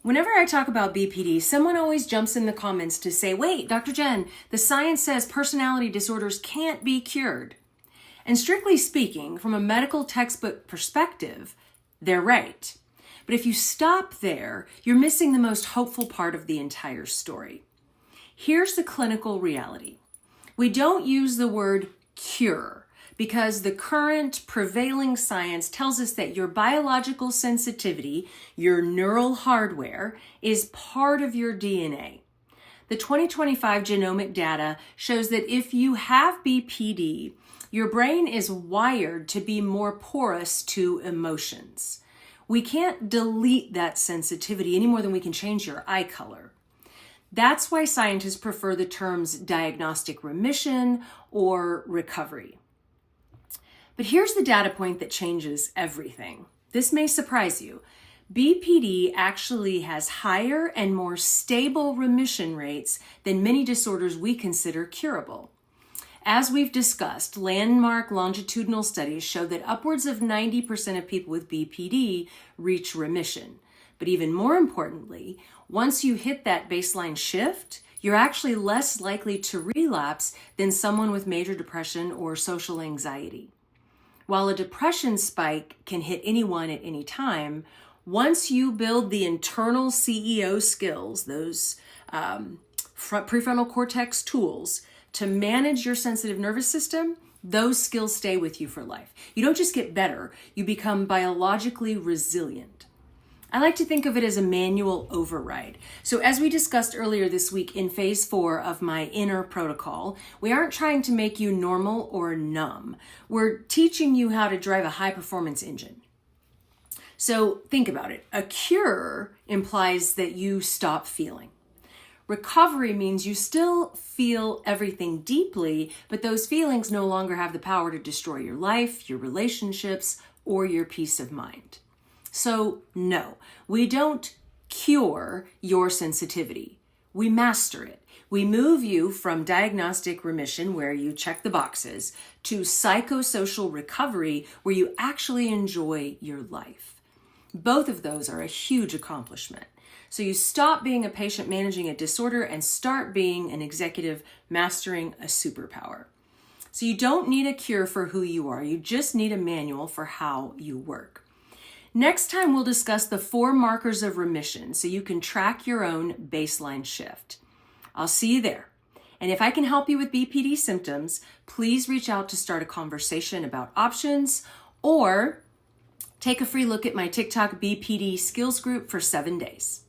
Whenever I talk about BPD, someone always jumps in the comments to say, wait, Dr. Jen, the science says personality disorders can't be cured. And strictly speaking, from a medical textbook perspective, they're right. But if you stop there, you're missing the most hopeful part of the entire story. Here's the clinical reality. We don't use the word cure because the current prevailing science tells us that your biological sensitivity, your neural hardware, is part of your DNA. The 2025 genomic data shows that if you have BPD, your brain is wired to be more porous to emotions. We can't delete that sensitivity any more than we can change your eye color. That's why scientists prefer the terms diagnostic remission or recovery. But here's the data point that changes everything. This may surprise you. BPD actually has higher and more stable remission rates than many disorders we consider curable. As we've discussed, landmark longitudinal studies show that upwards of 90% of people with BPD reach remission. But even more importantly, once you hit that baseline shift, you're actually less likely to relapse than someone with major depression or social anxiety. While a depression spike can hit anyone at any time, once you build the internal CEO skills, those prefrontal cortex tools, to manage your sensitive nervous system, those skills stay with you for life. You don't just get better, you become biologically resilient. I like to think of it as a manual override. So as we discussed earlier this week in phase 4 of my inner protocol, we aren't trying to make you normal or numb. We're teaching you how to drive a high performance engine. So think about it. A cure implies that you stop feeling. Recovery means you still feel everything deeply, but those feelings no longer have the power to destroy your life, your relationships, or your peace of mind. So no, we don't cure your sensitivity. We master it. We move you from diagnostic remission, where you check the boxes, to psychosocial recovery, where you actually enjoy your life. Both of those are a huge accomplishment. So you stop being a patient managing a disorder and start being an executive mastering a superpower. So you don't need a cure for who you are. You just need a manual for how you work. Next time, we'll discuss the 4 markers of remission so you can track your own baseline shift. I'll see you there. And if I can help you with BPD symptoms, please reach out to start a conversation about options or take a free look at my TikTok BPD skills group for 7 days.